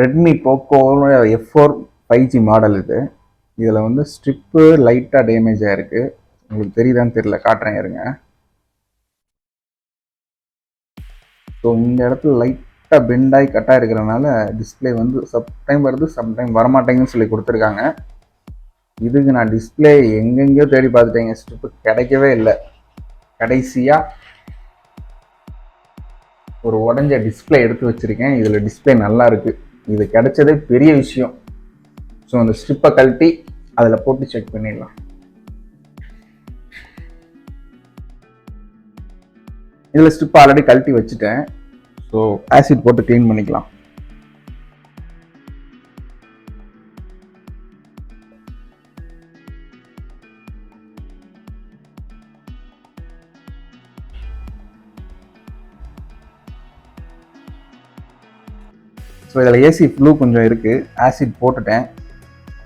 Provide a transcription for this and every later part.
Redmi Poco F4 5G model இது. இதில் வந்து ஸ்ட்ரிப்பு லைட்டாக டேமேஜ் ஆகிருக்கு. உங்களுக்கு தெரியுதான்னு தெரியல, காட்டுறேன் இருங்க. ஸோ இந்த இடத்துல லைட்டாக பெண்டாகி கட்டாக இருக்கிறனால டிஸ்பிளே வந்து சம்டைம் வருது, சம்டைம் வரமாட்டேங்குன்னு சொல்லி கொடுத்துருக்காங்க. இதுக்கு நான் டிஸ்பிளே எங்கெங்கேயோ தேடி பார்த்துட்டேங்க, ஸ்ட்ரிப்பு கிடைக்கவே இல்லை. கடைசியாக ஒரு உடஞ்ச டிஸ்பிளே எடுத்து வச்சுருக்கேன். இதில் டிஸ்பிளே நல்லா இருக்குது. இது கிடைச்சதே பெரிய விஷயம். ஸோ அந்த ஸ்ட்ரிப்பை கழட்டி அதில் போட்டு செக் பண்ணிடலாம். இதில் ஸ்ட்ரிப் ஆல்ரெடி கழட்டி வச்சுட்டேன். ஸோ ஆசிட் போட்டு க்ளீன் பண்ணிக்கலாம். ஸோ இதில் ஏசி க்ளூ கொஞ்சம் இருக்குது, ஆசிட் போட்டுட்டேன்.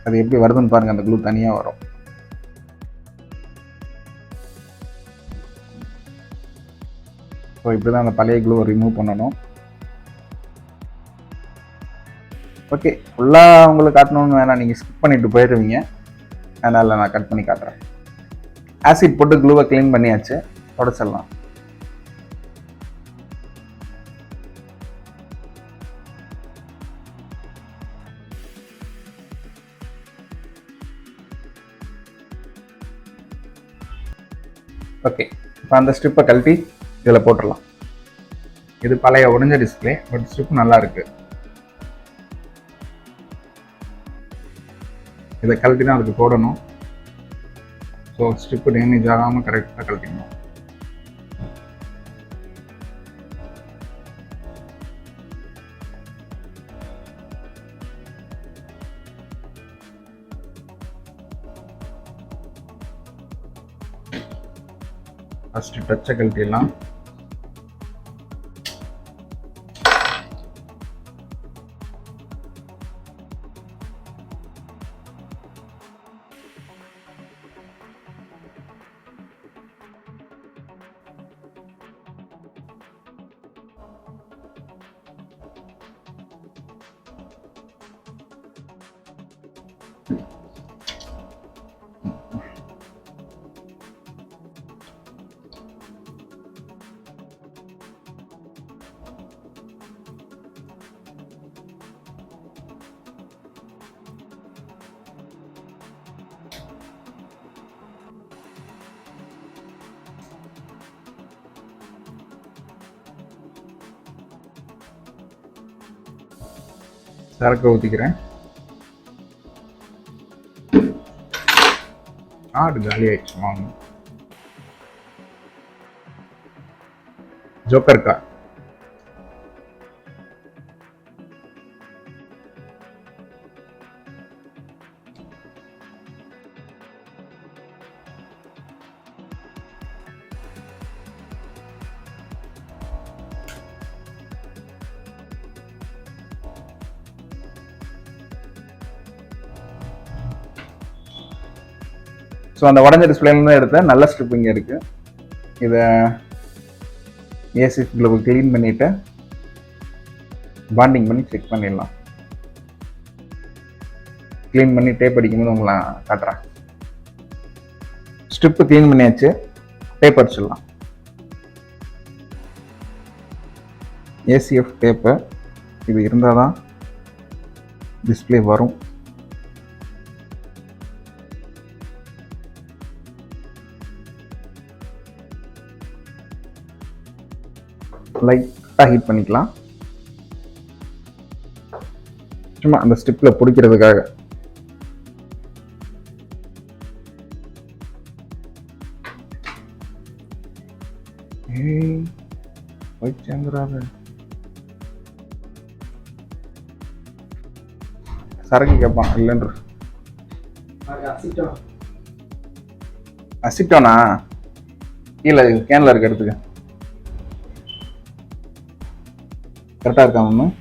அது எப்படி வருதுன்னு பாருங்கள், அந்த க்ளூ தனியாக வரும். ஸோ இப்படி தான் அந்த பழைய க்ளூவை ரிமூவ் பண்ணணும். ஓகே, ஃபுல்லாக உங்களுக்கு காட்டணும்னு வேணாம், நீங்கள் ஸ்கிப் பண்ணிவிட்டு போயிடுவீங்க. அதனால் நான் கட் பண்ணி காட்டுறேன். ஆசிட் போட்டு க்ளூவை க்ளீன் பண்ணியாச்சு, தொடச்சிடலாம். ஓகே, இப்போ அந்த ஸ்ட்ரிப்பை கழட்டி இதில் போட்டுடலாம். இது பழைய உடைஞ்ச டிஸ்பிளே, பட் ஸ்ட்ரிப் நல்லா இருக்கு. இதை கழட்டி தான் அதுக்கு போடணும். ஸோ ஸ்ட்ரிப்பு டேமேஜ் ஆகாமல் கரெக்டாக கழட்டிக்கணும். ஃபஸ்ட்டு டச்சை கழட்டிடலாம். சரக்கு ஊற்றிக்கிறேன். ஆடு காலி ஆயிடுச்சு. வாங்க, ஜோக்கர் கார். ஸோ அந்த உடஞ்ச டிஸ்பிளேலேருந்து எடுத்த நல்ல ஸ்ட்ரிப் இங்கே இருக்குது. இதை ஏசி க்ளூவை க்ளீன் பண்ணிவிட்டு பாண்டிங் பண்ணி செக் பண்ணிடலாம். க்ளீன் பண்ணி டேப் அடிக்கும்போது உங்களை காட்டுறேன். ஸ்ட்ரிப்பு க்ளீன் பண்ணியாச்சு, டேப் அடிச்சிடலாம். ஏசிஎஃப் டேப்பு இது இருந்தால் தான் டிஸ்பிளே வரும். லைட்டாக ஹீட் பண்ணிக்கலாம், சும்மா அந்த ஸ்டிப்பில் பிடிக்கிறதுக்காக. சரக்கு கேட்பான் இல்லைன்ற. அசிட்டோனா கீழே கேனில் இருக்க இடத்துக்கு கரெக்டாக இருக்கா மேம்?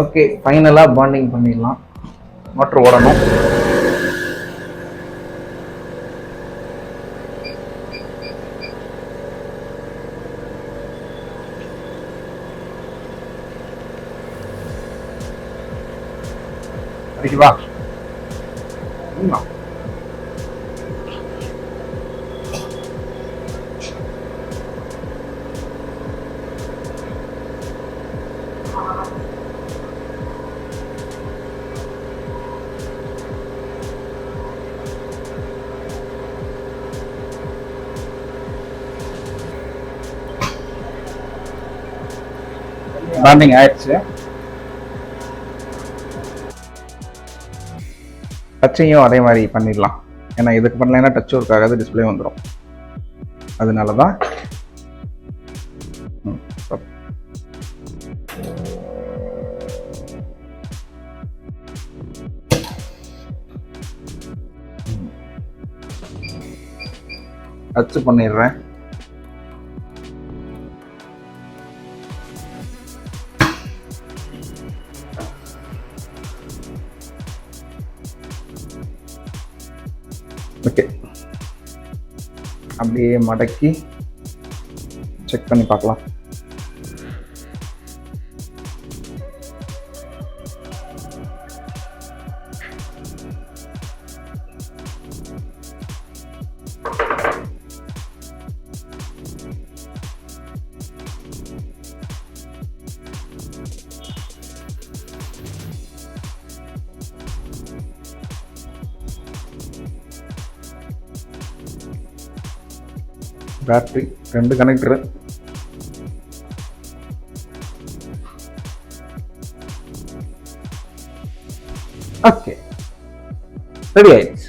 ஓகே, ஃபைனலாக பாண்டிங் பண்ணிடலாம். மோட்டர் ஓடணும். அடிக்குவா பாண்டிங் ஆயிடுச்சு. டச்சையும் அதே மாதிரி பண்ணிடலாம். ஏன்னா இதுக்கு பண்ணலைன்னா டச் ஒர்க் ஆகாது, டிஸ்பிளே வந்துடும். அதனால தான் டச் பண்ணிடுறேன். ஓகே, அப்படியே மடக்கி செக் பண்ணி பார்க்கலாம். Battery 2 connector. ஓகே, ரெடி ஆயிடுச்சு.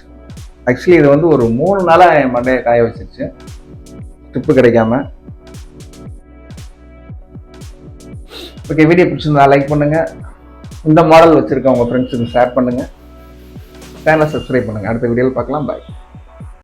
ஆக்சுவலி இது வந்து ஒரு 3 நாளா என் மண்டையை காய வச்சிருச்சு, ஸ்டிப்பு கிடைக்காம. ஓகே, வீடியோ பிடிச்சிருந்தா லைக் பண்ணுங்க, இந்த மாடல் வச்சிருக்க உங்க ஃப்ரெண்ட்ஸுக்கு ஷேர் பண்ணுங்க, சேனலை சப்ஸ்கிரைப் பண்ணுங்க. அடுத்த வீடியோவில் பார்க்கலாம். பாய்.